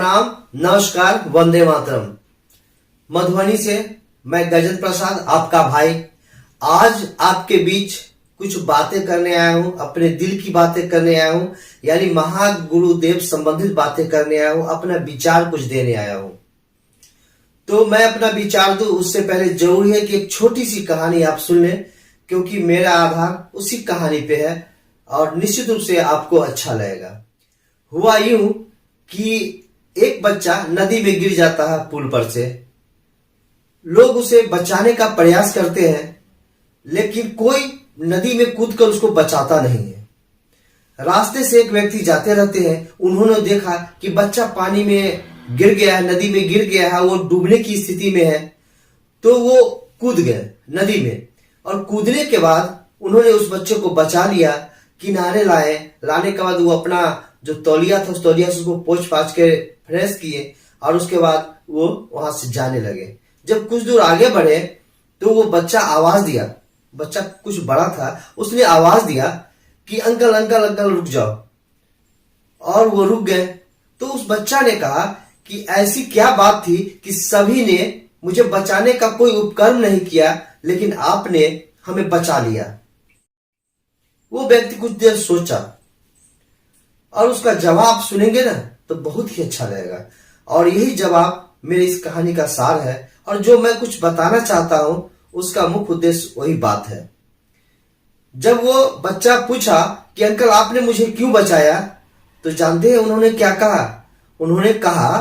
प्रणाम, नमस्कार, वंदे मातरम। मधुबनी से मैं गजेंद्र प्रसाद, आपका भाई, आज आपके बीच कुछ बातें करने आया हूं, अपने दिल की बातें करने आया हूं, यानी महागुरुदेव संबंधित बातें करने आया हूं, अपना विचार कुछ देने आया हूं। तो मैं अपना विचार दूं उससे पहले जरूरी है कि एक छोटी सी कहानी आप सुन लें, क्योंकि मेरा आधार उसी कहानी पे है और निश्चित रूप से आपको अच्छा लगेगा। हुआ यूं कि एक बच्चा नदी में गिर जाता है पुल पर से। लोग उसे बचाने का प्रयास करते हैं, लेकिन कोई नदी में कूदकर उसको बचाता नहीं है। रास्ते से एक व्यक्ति जाते रहते हैं, उन्होंने देखा कि बच्चा पानी में गिर गया है, नदी में गिर गया है, वो डूबने की स्थिति में है। तो वो कूद गए नदी में और कूदने के बाद उन्होंने उस बच्चे को बचा लिया, किनारे लाने के बाद वो अपना जो तौलिया था उस तौलिया से उसको पोंछ पाछ के फ्रेश किए और उसके बाद वो वहां से जाने लगे। जब कुछ दूर आगे बढ़े तो वो बच्चा आवाज दिया, बच्चा कुछ बड़ा था, उसने आवाज दिया कि अंकल अंकल अंकल रुक जाओ, और वो रुक गए। तो उस बच्चा ने कहा कि ऐसी क्या बात थी कि सभी ने मुझे बचाने का कोई उपक्रम नहीं किया, लेकिन आपने हमें बचा लिया। वो व्यक्ति कुछ देर सोचा और उसका जवाब सुनेंगे ना तो बहुत ही अच्छा लगेगा, और यही जवाब मेरी इस कहानी का सार है। और जो मैं कुछ बताना चाहता हूं उसका मुख्य उद्देश्य वही बात है। जब वो बच्चा पूछा कि अंकल आपने मुझे क्यों बचाया, तो जानते हैं उन्होंने क्या कहा? उन्होंने कहा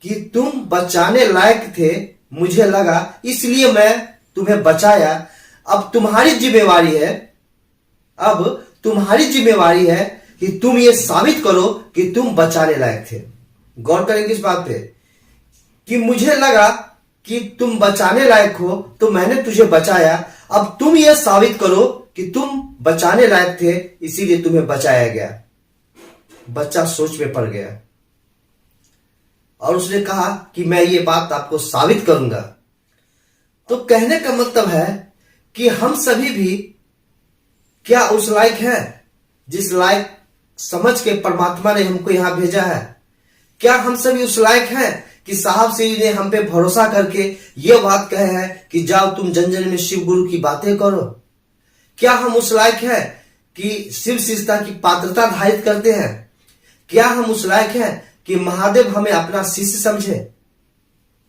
कि तुम बचाने लायक थे, मुझे लगा इसलिए मैं तुम्हें बचाया। अब तुम्हारी जिम्मेवारी है कि तुम ये साबित करो कि तुम बचाने लायक थे। गौर करेंगे इस बात पे कि मुझे लगा कि तुम बचाने लायक हो तो मैंने तुझे बचाया। अब तुम ये साबित करो कि तुम बचाने लायक थे, इसीलिए तुम्हें बचाया गया। बच्चा सोच में पड़ गया और उसने कहा कि मैं ये बात आपको साबित करूंगा। तो कहने का मतलब है कि हम सभी भी क्या उस लायक है जिस लायक समझ के परमात्मा ने हमको यहां भेजा है? क्या हम सभी उस लायक हैं कि साहब श्री ने हम पे भरोसा करके ये बात कहे है कि जाओ तुम जन जन में शिव गुरु की बातें करो? क्या हम उस लायक है कि शिव शिष्यता की पात्रता धारित करते हैं? क्या हम उस लायक है कि महादेव हमें अपना शिष्य समझे?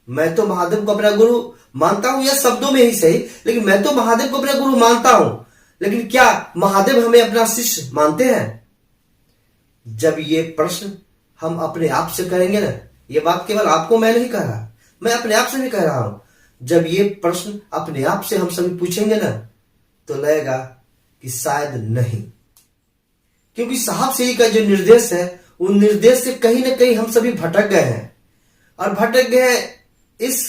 मैं तो महादेव को अपना गुरु मानता हूं, या शब्दों में ही सही, लेकिन मैं तो महादेव को अपना गुरु मानता हूं। लेकिन क्या महादेव हमें अपना शिष्य मानते हैं? जब ये प्रश्न हम अपने आप से करेंगे ना, ये बात केवल आपको मैं नहीं कह रहा, मैं अपने आप से भी कह रहा हूं। जब ये प्रश्न अपने आप से हम सभी पूछेंगे ना तो लगेगा कि शायद नहीं, क्योंकि साहब श्री का जो निर्देश है उन निर्देश से कहीं ना कहीं हम सभी भटक गए हैं। और भटक गए हैं इस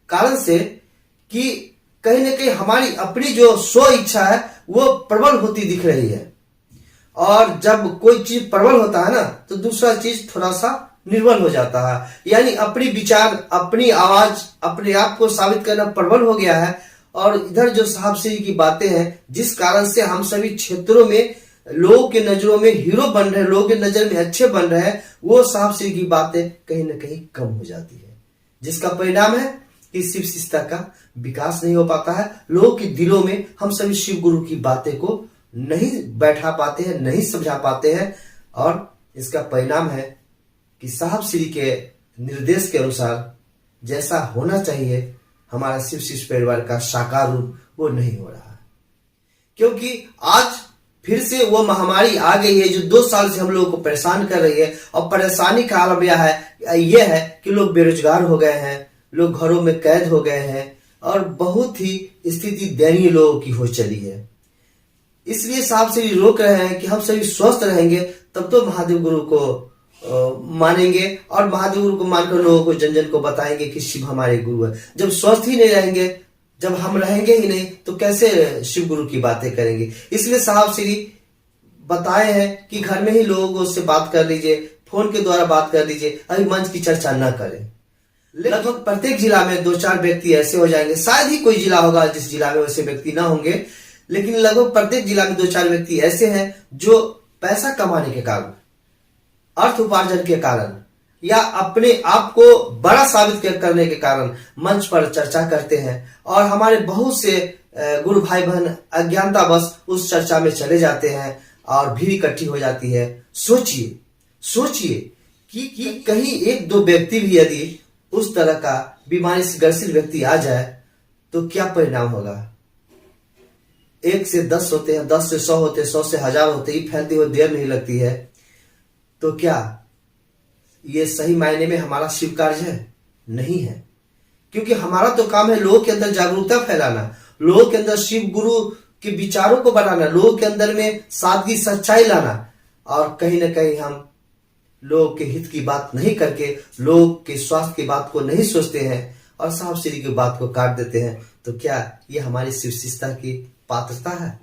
कारण से कि कहीं ना कहीं हमारी अपनी जो स्व इच्छा है वो प्रबल होती दिख रही है, और जब कोई चीज प्रबल होता है ना तो दूसरा चीज थोड़ा सा निर्बल हो जाता है। यानी अपनी विचार, अपनी आवाज, अपने आप को साबित करना प्रबल हो गया है। और इधर जो साहब श्री की बातें हैं, जिस कारण से हम सभी क्षेत्रों में लोगों के नजरों में हीरो बन रहे हैं, लोगों के नजर में अच्छे बन रहे हैं, वो साहब श्री की बातें कहीं ना कहीं कम हो जाती है, जिसका परिणाम है कि शिव शिष्यता का विकास नहीं हो पाता है। लोगों के दिलों में हम सभी शिव गुरु की बातें को नहीं बैठा पाते हैं, नहीं समझा पाते हैं, और इसका परिणाम है कि साहब श्री के निर्देश के अनुसार जैसा होना चाहिए हमारा शिव शिष्य परिवार का साकार रूप वो नहीं हो रहा है। क्योंकि आज फिर से वो महामारी आ गई है जो 2 साल से हम लोगों को परेशान कर रही है, और परेशानी का आलम यह है कि लोग बेरोजगार हो गए हैं, लोग घरों में कैद हो गए हैं, और बहुत ही स्थिति दयनीय लोगों की हो चली है। इसलिए साहब श्री रोक रहे हैं कि हम सभी स्वस्थ रहेंगे तब तो महादेव गुरु को मानेंगे, और महादेव गुरु को मानकर लोगों को जन जन को बताएंगे कि शिव हमारे गुरु है। जब स्वस्थ ही नहीं रहेंगे, जब हम रहेंगे ही नहीं, तो कैसे शिव गुरु की बातें करेंगे? इसलिए साहब श्री बताए हैं कि घर में ही लोगों से बात कर लीजिए, फोन के द्वारा बात कर लीजिए, अभी मंच की चर्चा न करें। लगभग प्रत्येक जिला में 2-4 व्यक्ति ऐसे हो जाएंगे, शायद ही कोई जिला होगा जिस जिला में वैसे व्यक्ति ना होंगे, लेकिन लगभग प्रत्येक जिला में 2-4 व्यक्ति ऐसे हैं जो पैसा कमाने के कारण, अर्थ उपार्जन के कारण या अपने आप को बड़ा साबित करने के कारण मंच पर चर्चा करते हैं और हमारे बहुत से गुरु भाई बहन अज्ञानतावश उस चर्चा में चले जाते हैं और भीड़ इकट्ठी हो जाती है। सोचिए सोचिए कि कहीं एक दो व्यक्ति भी यदि उस तरह का बीमारी से ग्रसित व्यक्ति आ जाए तो क्या परिणाम होगा। 1 से 10 होते हैं, 10 से 100 होते हैं, 100 से 1000 होते हैं, फैलती हुई देर नहीं लगती है। तो क्या ये सही मायने में हमारा शिव कार्य है? नहीं है, क्योंकि हमारा तो काम है लोगों के अंदर जागरूकता फैलाना, लोगों के अंदर शिव गुरु के विचारों को बढ़ाना, लोगों के अंदर में सादगी सच्चाई लाना। और कहीं ना कहीं हम लोगों के हित की बात नहीं करके लोगों के स्वास्थ्य की बात को नहीं सोचते हैं और साफ सीधी की बात को काट देते हैं। तो क्या ये हमारी शिवशिष्टता की पात्रता है?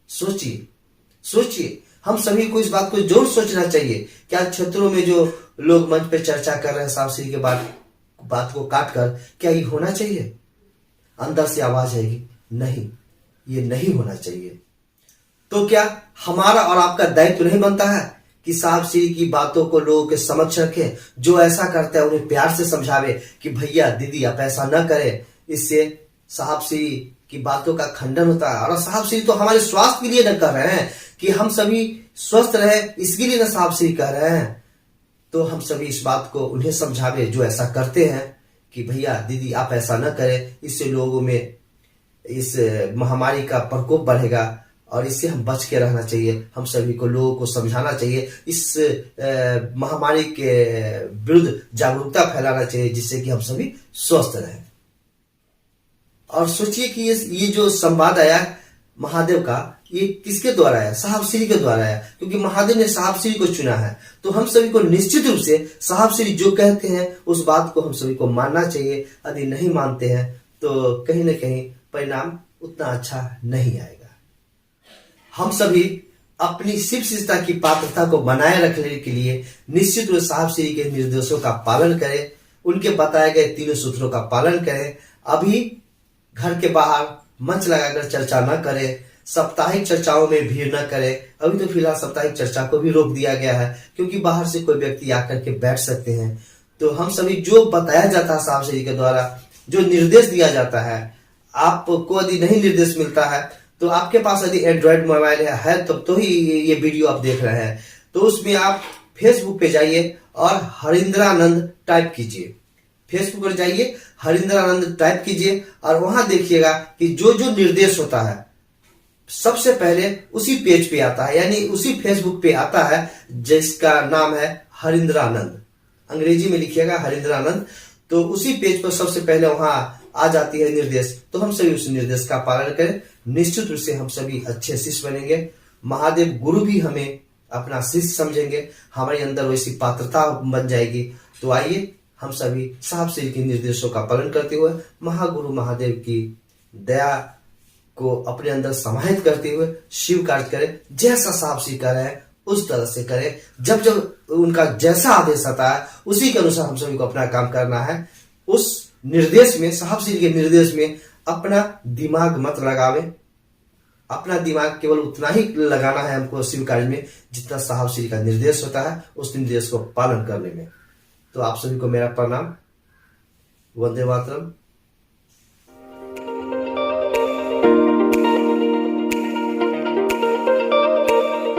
सोचिए सोचिए, हम सभी को इस बात को जरूर सोचना चाहिए। क्या क्षेत्रों में जो लोग मंच पे चर्चा कर रहे हैं साफ सीधी के बात को काट कर, क्या ये होना चाहिए? अंदर से आवाज आएगी, नहीं, ये नहीं होना चाहिए। तो क्या हमारा और आपका दायित्व नहीं बनता है कि साफ सीधी की बातों को लोगों के समक्ष रखें? जो ऐसा करता है उन्हें प्यार से समझावे कि भैया दीदी आप ऐसा न करें, इससे साफ सीधी की बातों का खंडन होता है। और साफ सीधी तो हमारे स्वास्थ्य के लिए न कर रहे हैं कि हम सभी स्वस्थ रहे, इसके लिए न साफ सीधी कर रहे हैं। तो हम सभी इस बात को उन्हें समझावे जो ऐसा करते हैं कि भैया दीदी आप ऐसा न करें, इससे लोगों में इस महामारी का प्रकोप बढ़ेगा और इससे हम बच के रहना चाहिए। हम सभी को लोगों को समझाना चाहिए, इस महामारी के विरुद्ध जागरूकता फैलाना चाहिए, जिससे कि हम सभी स्वस्थ रहें। और सोचिए कि ये जो संवाद आया महादेव का, ये किसके द्वारा आया? साहब श्री के द्वारा आया, क्योंकि महादेव ने साहब श्री को चुना है। तो हम सभी को निश्चित रूप से साहब श्री जो कहते हैं उस बात को हम सभी को मानना चाहिए। यदि नहीं मानते हैं तो कहीं ना कहीं परिणाम उतना अच्छा नहीं आएगा। हम सभी अपनी शिवशिष्टता की पात्रता को बनाए रखने के लिए निश्चित रूप से साहब श्री के निर्देशों का पालन करें, उनके बताए गए 3 सूत्रों का पालन करें। अभी घर के बाहर मंच लगाकर चर्चा न करें, साप्ताहिक चर्चाओं में भीड़ न करें। अभी तो फिलहाल साप्ताहिक चर्चा को भी रोक दिया गया है, क्योंकि बाहर से कोई व्यक्ति आकर के बैठ सकते हैं। तो हम सभी जो बताया जाता है साहब श्री के द्वारा, जो निर्देश दिया जाता है, आपको यदि नहीं निर्देश मिलता है तो आपके पास यदि एंड्रॉयड मोबाइल है तब तो ही ये वीडियो आप देख रहे हैं, तो उसमें आप फेसबुक पे जाइए और हरिंद्रानंद टाइप कीजिए। फेसबुक पर जाइए, हरिंद्रानंद टाइप कीजिए और वहां देखिएगा कि जो जो निर्देश होता है सबसे पहले उसी पेज पे आता है, यानी उसी फेसबुक पे आता है जिसका नाम है हरिंद्रानंद। अंग्रेजी में लिखिएगा हरिंद्रानंद, तो उसी पेज पर सबसे पहले वहां आ जाती है निर्देश। तो हम सभी उस निर्देश का पालन करें, निश्चित रूप से हम सभी अच्छे शिष्य बनेंगे। महादेव गुरु भी हमें अपना शिष्य समझेंगे, हमारे अंदर वैसी पात्रता बन जाएगी। तो आइए हम सभी साहब श्री के निर्देशों का पालन करते हुए महागुरु महादेव की दया को अपने अंदर समाहित करते हुए शिव कार्य करें। जैसा साहब श्री कर रहे हैं उस तरह से करें, जब जब उनका जैसा आदेश आता है उसी के अनुसार हम सभी को अपना काम करना है। उस निर्देश में, साहब श्री के निर्देश में अपना दिमाग मत लगावे। अपना दिमाग केवल उतना ही लगाना है हमको शिव कार्य में जितना साहब श्री का निर्देश होता है, उस निर्देश को पालन करने में। तो आप सभी को मेरा प्रणाम। वंदे मातरम।